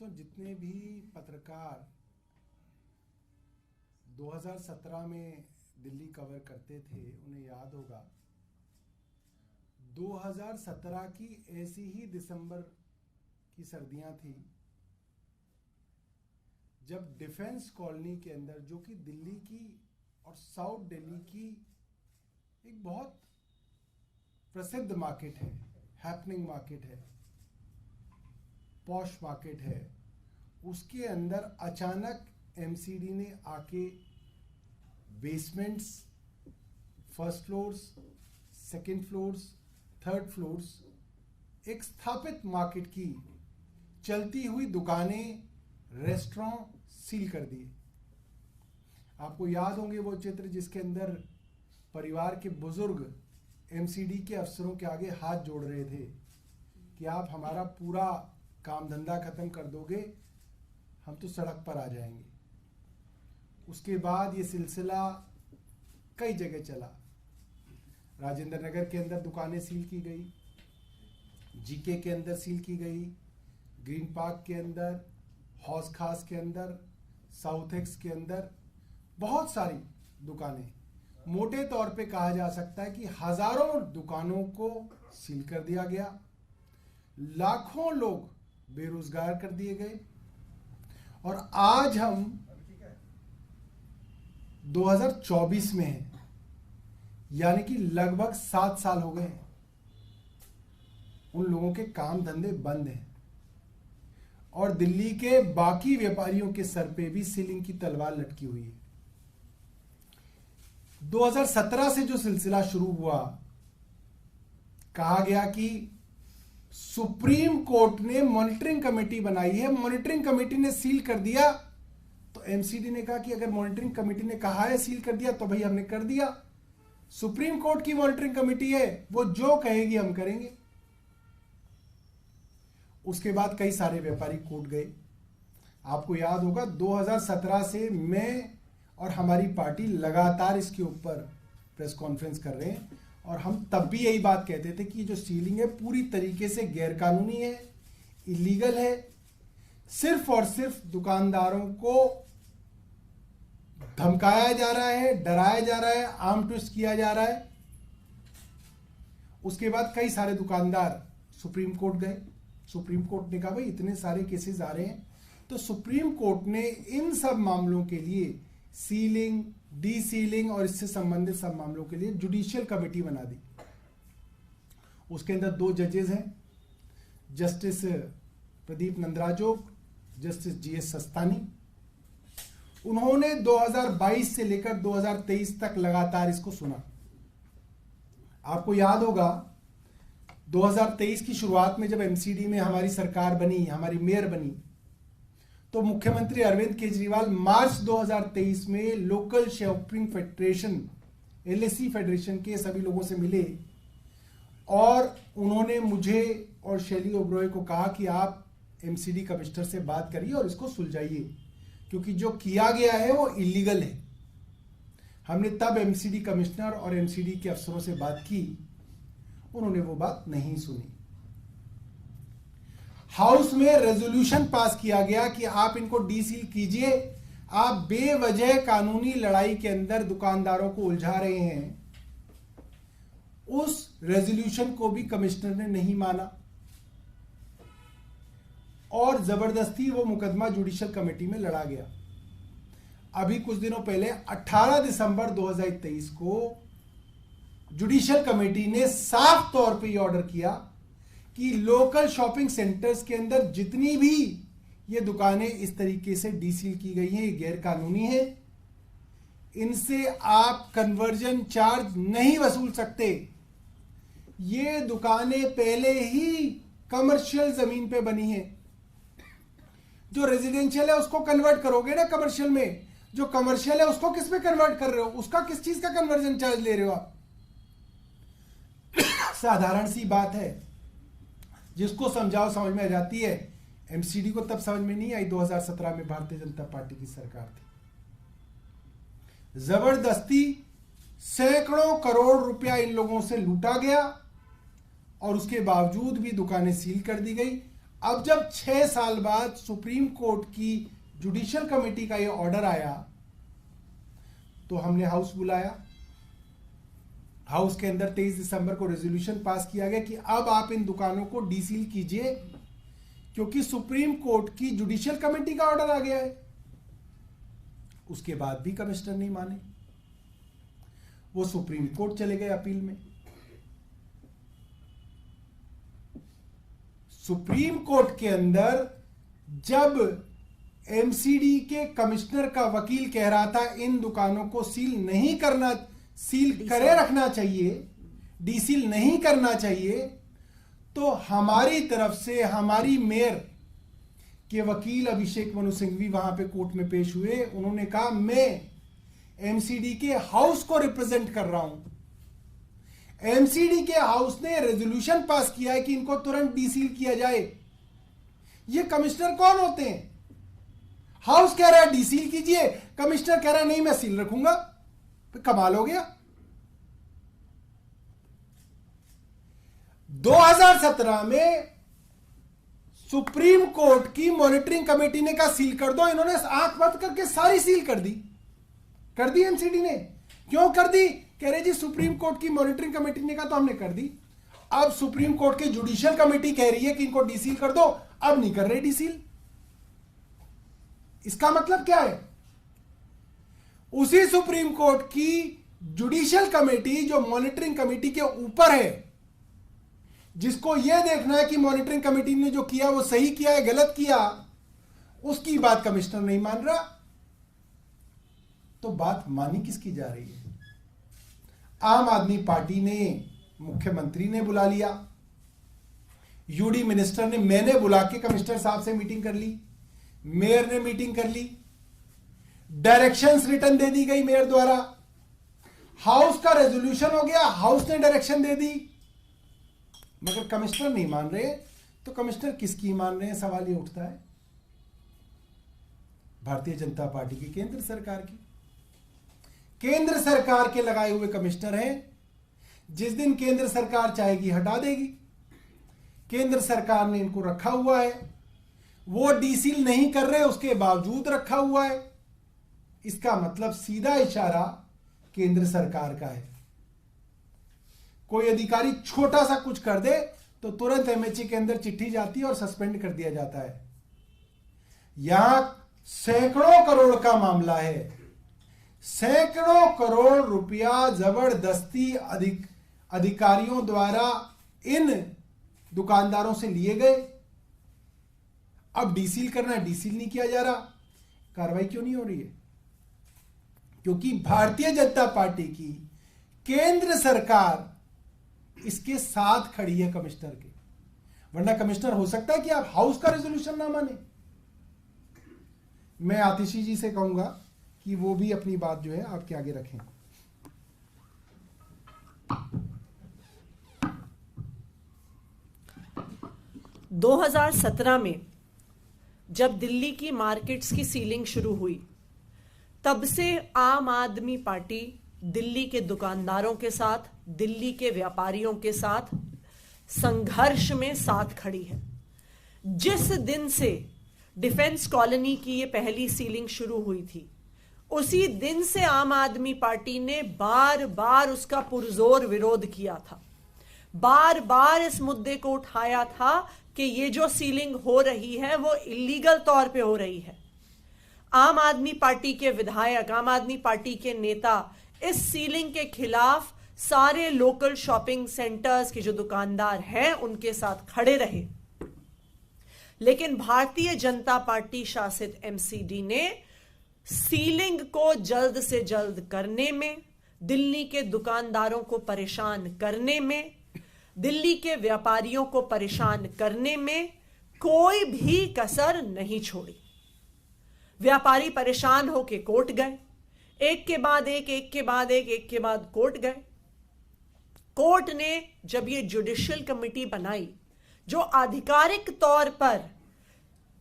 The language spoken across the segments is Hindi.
दोस्तों, जितने भी पत्रकार 2017 में दिल्ली कवर करते थे उन्हें याद होगा 2017 की ऐसी ही दिसंबर की सर्दियां थी जब डिफेंस कॉलोनी के अंदर, जो कि दिल्ली की और साउथ दिल्ली की एक बहुत प्रसिद्ध मार्केट है, हैपनिंग मार्केट है, पॉश मार्केट है, उसके अंदर अचानक एमसीडी ने आके basements, first floors, second floors, third floors, एक स्थापित मार्केट की चलती हुई दुकानें, रेस्टोरेंट सील कर दिए। आपको याद होंगे वो चित्र जिसके अंदर परिवार के बुजुर्ग एमसीडी के अफसरों के आगे हाथ जोड़ रहे थे कि आप हमारा पूरा काम धंधा खत्म कर दोगे, हम तो सड़क पर आ जाएंगे। उसके बाद ये सिलसिला कई जगह चला। राजेंद्र नगर के अंदर दुकानें सील की गई, जीके के अंदर सील की गई, ग्रीन पार्क के अंदर, हौस खास के अंदर, साउथ एक्स के अंदर बहुत सारी दुकानें, मोटे तौर पे कहा जा सकता है कि हजारों दुकानों को सील कर दिया गया। लाखों लोग बेरोजगार कर दिए गए। और आज हम 2024 में हैं, यानी कि लगभग 7 साल हो गए हैं। उन लोगों के काम धंधे बंद हैं और दिल्ली के बाकी व्यापारियों के सर पे भी सीलिंग की तलवार लटकी हुई है। 2017 से जो सिलसिला शुरू हुआ, कहा गया कि सुप्रीम कोर्ट ने मॉनिटरिंग कमेटी बनाई है, मॉनिटरिंग कमेटी ने सील कर दिया, तो एमसीडी ने कहा कि अगर मॉनिटरिंग कमेटी ने कहा है सील कर दिया तो भाई हमने कर दिया। सुप्रीम कोर्ट की मॉनिटरिंग कमेटी है, वो जो कहेगी हम करेंगे। उसके बाद कई सारे व्यापारी कोर्ट गए। आपको याद होगा 2017 से मैं और हमारी पार्टी लगातार इसके ऊपर प्रेस कॉन्फ्रेंस कर रहे हैं और हम तब भी यही बात कहते थे कि जो सीलिंग है पूरी तरीके से गैरकानूनी है, इलीगल है। सिर्फ और सिर्फ दुकानदारों को धमकाया जा रहा है, डराया जा रहा है, आर्म ट्विस्ट किया जा रहा है। उसके बाद कई सारे दुकानदार सुप्रीम कोर्ट गए। सुप्रीम कोर्ट ने कहा भाई इतने सारे केसेस आ रहे हैं, तो सुप्रीम कोर्ट ने इन सब मामलों के लिए, सीलिंग, डी सीलिंग और इससे संबंधित सब मामलों के लिए जुडिशियल कमेटी बना दी। उसके अंदर 2 जजेस हैं, justice Pradeep Nandrajog, justice GS Sistani. उन्होंने 2022 से लेकर 2023 तक लगातार इसको सुना। आपको याद होगा 2023 की शुरुआत में जब एमसीडी में हमारी सरकार बनी, हमारी मेयर बनी, तो मुख्यमंत्री अरविंद केजरीवाल मार्च 2023 में local shopping federation, LAC federation के सभी लोगों से मिले और उन्होंने मुझे और शैली ओबरॉय को कहा कि आप एमसीडी कमिश्नर से बात करिए और इसको सुलझाइए, क्योंकि जो किया गया है वो इलीगल है। हमने तब एमसीडी कमिश्नर और एमसीडी के अफसरों से बात की, उन्होंने वो बात नहीं सुनी। हाउस में रेजोल्यूशन पास किया गया कि आप इनको डीसील कीजिए, आप बेवजह कानूनी लड़ाई के अंदर दुकानदारों को उलझा रहे हैं। उस रेजोल्यूशन को भी कमिश्नर ने नहीं माना और जबरदस्ती वो मुकदमा जुडिशियल कमेटी में लड़ा गया। अभी कुछ दिनों पहले 18 दिसंबर 2023 को जुडिशियल कमेटी ने साफ तौर पे यह ऑर्डर किया कि लोकल शॉपिंग सेंटर्स के अंदर जितनी भी ये दुकानें इस तरीके से डीसील की गई हैं, ये गैर कानूनी है, इनसे आप कन्वर्जन चार्ज नहीं वसूल सकते। ये दुकानें पहले ही कमर्शियल जमीन पे बनी है। जो रेजिडेंशियल है उसको कन्वर्ट करोगे ना कमर्शियल में, जो कमर्शियल है उसको किस में कन्वर्ट कर रहे हो, उसका किस चीज का कन्वर्जन चार्ज ले रहे हो आप? साधारण सी बात है, जिसको समझाओ समझ में आ जाती है। एमसीडी को तब समझ में नहीं आई, 2017 में भारतीय जनता पार्टी की सरकार थी। जबरदस्ती सैकड़ों करोड़ रुपया इन लोगों से लूटा गया और उसके बावजूद भी दुकानें सील कर दी गई। अब जब 6 साल बाद सुप्रीम कोर्ट की जुडिशियल कमेटी का ये ऑर्डर आया तो हमने हाउस बुलाया। हाउस के अंदर 23 दिसंबर को रेजोल्यूशन पास किया गया कि अब आप इन दुकानों को डीसील कीजिए, क्योंकि सुप्रीम कोर्ट की जुडिशियल कमेटी का ऑर्डर आ गया है। उसके बाद भी कमिश्नर नहीं माने, वो सुप्रीम कोर्ट चले गए अपील में। सुप्रीम कोर्ट के अंदर जब एमसीडी के कमिश्नर का वकील कह रहा था इन दुकानों को सील नहीं करना, सील करे रखना चाहिए, डीसील नहीं करना चाहिए, तो हमारी तरफ से हमारी मेयर के वकील अभिषेक मनु सिंघवी वहां पे कोर्ट में पेश हुए। उन्होंने कहा मैं एमसीडी के हाउस को रिप्रेजेंट कर रहा हूं। एमसीडी के हाउस ने रेजोल्यूशन पास किया है कि इनको तुरंत डीसील किया जाए। ये कमिश्नर कौन होते हैं? हाउस कह रहा है डीसील कीजिए, कमिश्नर कह रहा है नहीं मैं सील रखूंगा। तो कमाल हो गया। 2017 में सुप्रीम कोर्ट की मॉनिटरिंग कमेटी ने कहा सील कर दो, इन्होंने आंख बंद करके सारी सील कर दी एमसीडी ने। क्यों कर दी? कह रहे जी सुप्रीम कोर्ट की मॉनिटरिंग कमेटी ने कहा तो हमने कर दी। अब सुप्रीम कोर्ट की जुडिशियल कमेटी कह रही है कि इनको डीसील कर दो, अब नहीं कर रहे डीसील। इसका मतलब क्या है? उसी सुप्रीम कोर्ट की जुडिशियल कमेटी जो मॉनिटरिंग कमेटी के ऊपर है, जिसको यह देखना है कि मॉनिटरिंग कमेटी ने जो किया वो सही किया है गलत किया, उसकी बात कमिश्नर नहीं मान रहा, तो बात मानी किसकी जा रही है? आम आदमी पार्टी ने, मुख्यमंत्री ने बुला लिया, यूडी मिनिस्टर ने, मैंने बुला के कमिश्नर साहब से मीटिंग कर ली, मेयर ने मीटिंग कर ली, डायरेक्शंस रिटर्न दे दी गई मेयर द्वारा, हाउस का रेजोल्यूशन हो गया, हाउस ने डायरेक्शन दे दी, मगर कमिश्नर नहीं मान रहे। तो कमिश्नर किसकी मान रहे हैं? सवाल ये उठता है भारतीय जनता पार्टी की, केंद्र सरकार की। केंद्र सरकार के लगाए हुए कमिश्नर हैं। जिस दिन केंद्र सरकार चाहेगी हटा देगी। केंद्र सरकार ने इनको रखा हुआ है, वो डीसील नहीं कर रहे, उसके बावजूद रखा हुआ है। इसका मतलब सीधा इशारा केंद्र सरकार का है। कोई अधिकारी छोटा सा कुछ कर दे तो तुरंत एमएचए के अंदर चिट्ठी जाती है और सस्पेंड कर दिया जाता है। यहां सैकड़ों करोड़ का मामला है, सैकड़ों करोड़ रुपया जबरदस्ती अधिकारियों द्वारा इन दुकानदारों से लिए गए। अब डीसील करना है, डीसील नहीं किया जा रहा। कार्रवाई क्यों नहीं हो रही है? क्योंकि भारतीय जनता पार्टी की केंद्र सरकार इसके साथ खड़ी है कमिश्नर के। वरना कमिश्नर हो सकता है कि आप हाउस का रेजोल्यूशन ना माने। मैं आतिशी जी से कहूंगा कि वो भी अपनी बात जो है आपके आगे रखें। – 2017 में जब दिल्ली की मार्केट्स की सीलिंग शुरू हुई, तब से आम आदमी पार्टी दिल्ली के दुकानदारों के साथ, दिल्ली के व्यापारियों के साथ संघर्ष में साथ खड़ी है। जिस दिन से डिफेंस कॉलोनी की ये पहली सीलिंग शुरू हुई थी, उसी दिन से आम आदमी पार्टी ने बार बार उसका पुरजोर विरोध किया था। बार बार इस मुद्दे को उठाया था कि ये जो सीलिंग हो रही है वो इलीगल तौर पे हो रही है। आम आदमी पार्टी के विधायक, आम आदमी पार्टी के नेता इस सीलिंग के खिलाफ सारे लोकल शॉपिंग सेंटर्स के जो दुकानदार हैं उनके साथ खड़े रहे। लेकिन भारतीय जनता पार्टी शासित एमसीडी ने सीलिंग को जल्द से जल्द करने में, दिल्ली के दुकानदारों को परेशान करने में, दिल्ली के व्यापारियों को परेशान करने में कोई भी कसर नहीं छोड़ी। व्यापारी परेशान होकर कोर्ट गए, एक के बाद एक के बाद एक के बाद कोर्ट गए। कोर्ट ने जब ये जुडिशियल कमेटी बनाई जो आधिकारिक तौर पर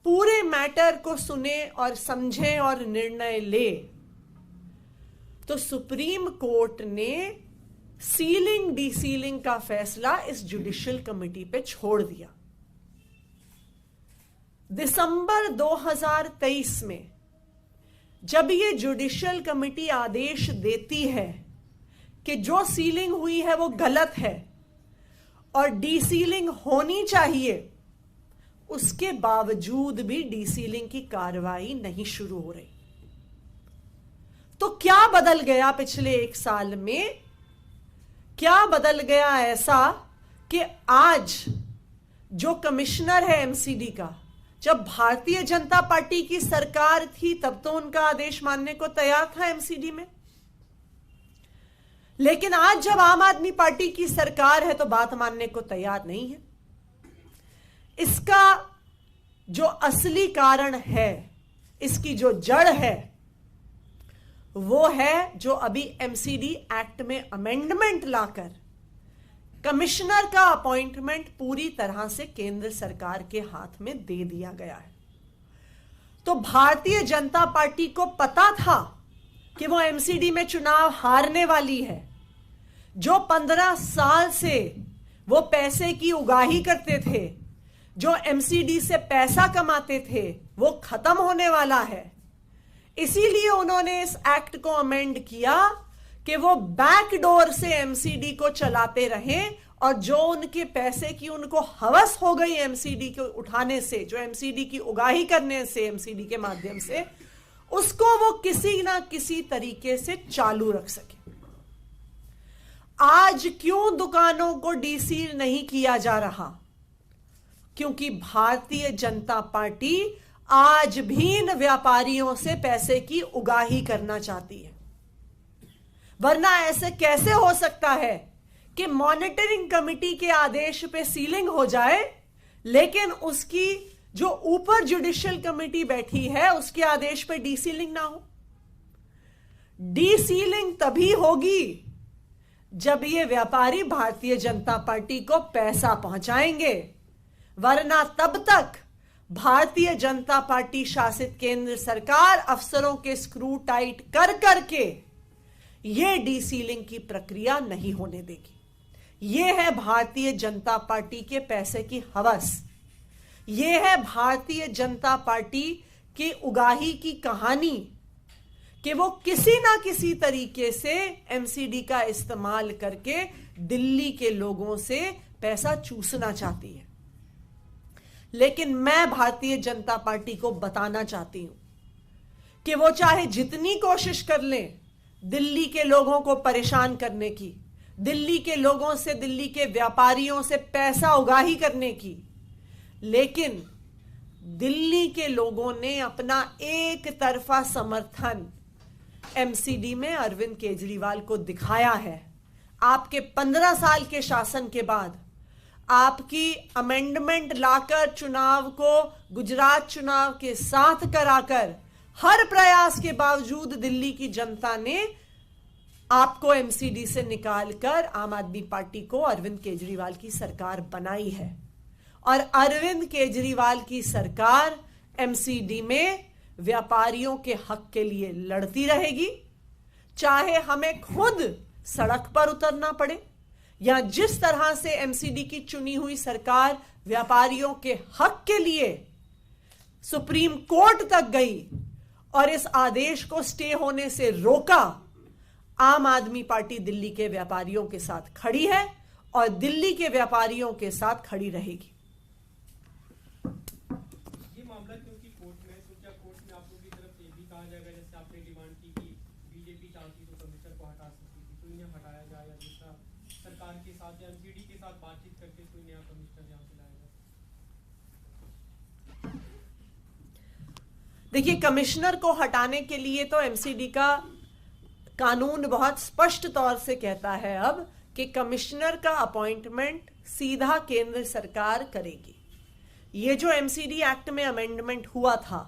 पूरे मैटर को सुने और समझे और निर्णय ले, तो सुप्रीम कोर्ट ने सीलिंग डीसीलिंग का फैसला इस जुडिशियल कमेटी पे छोड़ दिया। दिसंबर 2023 में जब ये जुडिशियल कमिटी आदेश देती है कि जो सीलिंग हुई है वो गलत है और डीसीलिंग होनी चाहिए, उसके बावजूद भी डीसीलिंग की कार्रवाई नहीं शुरू हो रही। तो क्या बदल गया पिछले एक साल में? क्या बदल गया ऐसा कि आज जो कमिश्नर है एमसीडी का, जब भारतीय जनता पार्टी की सरकार थी तब तो उनका आदेश मानने को तैयार था एमसीडी में, लेकिन आज जब आम आदमी पार्टी की सरकार है तो बात मानने को तैयार नहीं है। इसका जो असली कारण है, इसकी जो जड़ है, वो है जो अभी एमसीडी एक्ट में अमेंडमेंट लाकर कमिश्नर का अपॉइंटमेंट पूरी तरह से केंद्र सरकार के हाथ में दे दिया गया है। तो भारतीय जनता पार्टी को पता था कि वो एमसीडी में चुनाव हारने वाली है। जो 15 साल से वो पैसे की उगाही करते थे, जो एमसीडी से पैसा कमाते थे, वो खत्म होने वाला है। इसीलिए उन्होंने इस एक्ट को अमेंड किया कि वो बैकडोर से एमसीडी को चलाते रहें और जो उनके पैसे की उनको हवस हो गई एमसीडी को उठाने से, जो एमसीडी की उगाही करने से एमसीडी के माध्यम से, उसको वो किसी ना किसी तरीके से चालू रख सके। आज क्यों दुकानों को डीसील नहीं किया जा रहा? क्योंकि भारतीय जनता पार्टी आज भी इन व्यापारियों से पैसे की उगाही करना चाहती है। वरना ऐसे कैसे हो सकता है कि मॉनिटरिंग कमेटी के आदेश पे सीलिंग हो जाए, लेकिन उसकी जो ऊपर जुडिशियल कमेटी बैठी है उसके आदेश पे डीसीलिंग ना हो? डीसीलिंग तभी होगी जब ये व्यापारी भारतीय जनता पार्टी को पैसा पहुंचाएंगे, वरना तब तक भारतीय जनता पार्टी शासित केंद्र सरकार अफसरों के स्क्रू टाइट कर करके यह डीसीलिंग की प्रक्रिया नहीं होने देगी। यह है भारतीय जनता पार्टी के पैसे की हवस, यह है भारतीय जनता पार्टी की उगाही की कहानी कि वो किसी ना किसी तरीके से एमसीडी का इस्तेमाल करके दिल्ली के लोगों से पैसा चूसना चाहती है। लेकिन मैं भारतीय जनता पार्टी को बताना चाहती हूं कि वो चाहे जितनी कोशिश कर लें दिल्ली के लोगों को परेशान करने की, दिल्ली के लोगों से, दिल्ली के व्यापारियों से पैसा उगाही करने की, लेकिन दिल्ली के लोगों ने अपना एक तरफा समर्थन एमसीडी में अरविंद केजरीवाल को दिखाया है। आपके 15 साल के शासन के बाद आपकी अमेंडमेंट लाकर चुनाव को गुजरात चुनाव के साथ कराकर हर प्रयास के बावजूद दिल्ली की जनता ने आपको एमसीडी से निकालकर आम आदमी पार्टी को अरविंद केजरीवाल की सरकार बनाई है। और अरविंद केजरीवाल की सरकार एमसीडी में व्यापारियों के हक के लिए लड़ती रहेगी, चाहे हमें खुद सड़क पर उतरना पड़े या जिस तरह से एमसीडी की चुनी हुई सरकार व्यापारियों के हक के लिए सुप्रीम कोर्ट तक गई और इस आदेश को स्टे होने से रोका। आम आदमी पार्टी दिल्ली के व्यापारियों के साथ खड़ी है और दिल्ली के व्यापारियों के साथ खड़ी रहेगी। ये मामला क्योंकि कोर्ट में है, तो क्या कोर्ट में आप लोगों की तरफ से ये भी कहा जाएगा, जैसे आपने डिमांड की कि बीजेपी चाहती तो कमिश्नर को हटा सकती थी, तो इन्हें हटाया जाए या दूसरा सरकार के साथ या एमसीडी के साथ बातचीत करके कोई नया कमिश्नर यहाँ पे लाया जाए? देखिए, कमिश्नर को हटाने के लिए तो एमसीडी का कानून बहुत स्पष्ट तौर से कहता है अब कि कमिश्नर का अपॉइंटमेंट सीधा केंद्र सरकार करेगी। ये जो एमसीडी एक्ट में अमेंडमेंट हुआ था,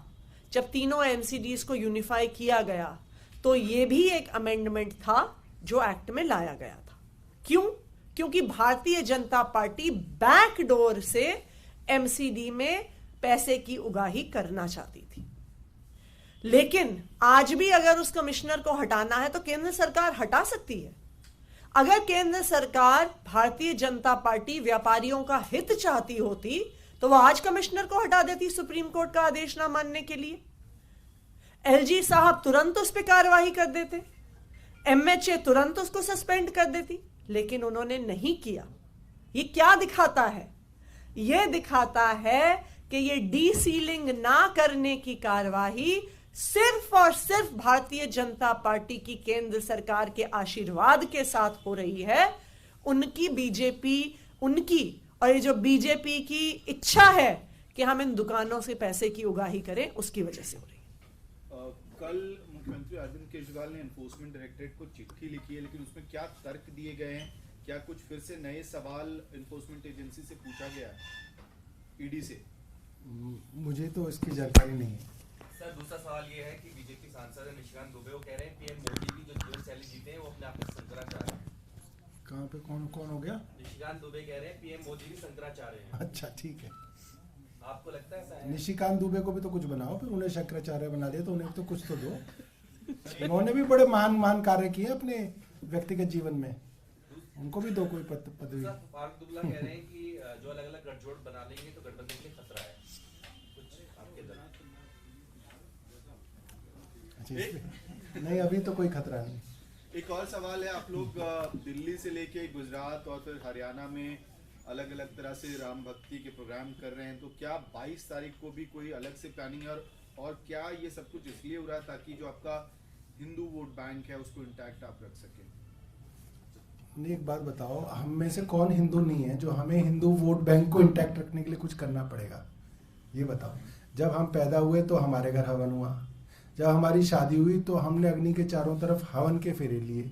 जब तीनों एमसीडीज को यूनिफाई किया गया, तो ये भी एक अमेंडमेंट था जो एक्ट में लाया गया था। क्यों? क्योंकि भारतीय जनता पार्टी बैकडोर से एमसीडी में पैसे की उगाही करना चाहती थी। लेकिन आज भी अगर उस कमिश्नर को हटाना है तो केंद्र सरकार हटा सकती है। अगर केंद्र सरकार, भारतीय जनता पार्टी व्यापारियों का हित चाहती होती तो वो आज कमिश्नर को हटा देती सुप्रीम कोर्ट का आदेश ना मानने के लिए। एलजी साहब तुरंत उस पर कार्रवाई कर देते, एमएचए तुरंत उसको सस्पेंड कर देती, लेकिन उन्होंने नहीं किया। ये क्या दिखाता है? ये दिखाता है कि ये डी सीलिंग ना करने की कार्यवाही सिर्फ और सिर्फ भारतीय जनता पार्टी की केंद्र सरकार के आशीर्वाद के साथ हो रही है। उनकी बीजेपी, उनकी और ये जो बीजेपी की इच्छा है कि हम इन दुकानों से पैसे की उगाही करें, उसकी वजह से हो रही है। कल मुख्यमंत्री अरविंद केजरीवाल ने एनफोर्समेंट डायरेक्टरेट को चिट्ठी लिखी है, लेकिन उसमें क्या तर्क दिए गए हैं? क्या कुछ फिर से नए सवाल एनफोर्समेंट एजेंसी से पूछा गया है, ईडी से? मुझे तो इसकी जानकारी नहीं है। सर, दूसरा सवाल ये है कि बीजेपी सांसद निशिकांत दुबे वो कह रहे हैं पीएम मोदी की जो जीवन शैली जीते हैं वो अपने आप में शंकराचार्य है। कहाँ पे कौन हो गया? निशिकांत दुबे कह रहे हैं पीएम मोदी भी शंकराचार्य है। अच्छा, ठीक है। आपको लगता है ऐसा है? निशिकांत दुबे को भी तो कुछ बनाओ, फिर उन्हें शंकराचार्य बना दिया तो उन्हें तो कुछ तो दो। उन्होंने भी बड़े महान कार्य किए अपने व्यक्तिगत जीवन में, उनको भी दो कोई पदवी। फारूक दुबला कह रहे हैं कि जो अलग अलग गठजोड़ बना लेंगे तो गठबंधन के लिए खतरा है। कुछ आपके दल? नहीं, अभी तो कोई खतरा नहीं। एक और सवाल है, आप लोग दिल्ली से लेके गुजरात और फिर हरियाणा में अलग अलग तरह से राम भक्ति के प्रोग्राम कर रहे हैं, तो क्या 22 तारीख को भी कोई अलग से प्लानिंग है? और क्या ये सब कुछ इसलिए हो रहा है ताकि जो आपका हिंदू वोट बैंक है उसको इंटैक्ट आप रख सकें? नहीं, एक बात बताओ, हम में से कौन हिंदू नहीं है जो हमें हिंदू वोट बैंक को इंटैक्ट रखने के लिए कुछ करना पड़ेगा? ये बताओ। जब हम पैदा हुए तो हमारे घर हवन हुआ, जब हमारी शादी हुई तो हमने अग्नि के चारों तरफ हवन के फेरे लिए।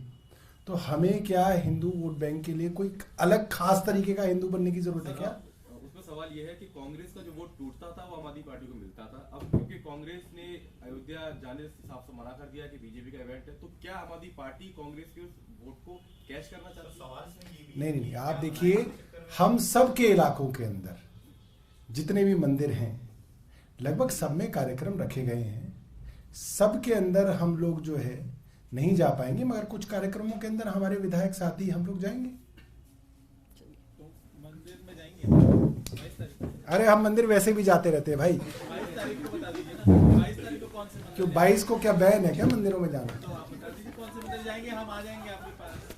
तो हमें क्या हिंदू वोट बैंक के लिए कोई अलग खास तरीके का हिंदू बनने की जरूरत है क्या? उसमें सवाल यह है कि कांग्रेस का जो वोट टूटता था वो आम आदमी पार्टी को मिलता था। अब क्योंकि कांग्रेस ने अयोध्या जाने से साफ से मना कर दिया कि बीजेपी का इवेंट है, तो क्या आम आदमी पार्टी कांग्रेस के उस वोट को कैश करना चाहती है? नहीं, आप देखिए, हम सब के इलाकों के अंदर जितने भी मंदिर हैं लगभग सब में कार्यक्रम रखे गए हैं। सब के अंदर हम लोग जो है नहीं जा पाएंगे, मगर कुछ कार्यक्रमों के अंदर हमारे विधायक साथी हम लोग जाएंगे। तो मंदिर में जाएंगे 22 तारीख? अरे हम मंदिर वैसे भी जाते रहते हैं भाई। 22 तारीख को बता दीजिए ना, 22 तारीख को कौन से? क्यों 22 को क्या बैन है क्या मंदिरों में जाना? तो आप बता दीजिए कौन से मंदिर जाएंगे, हम आ जाएंगे आपके पास।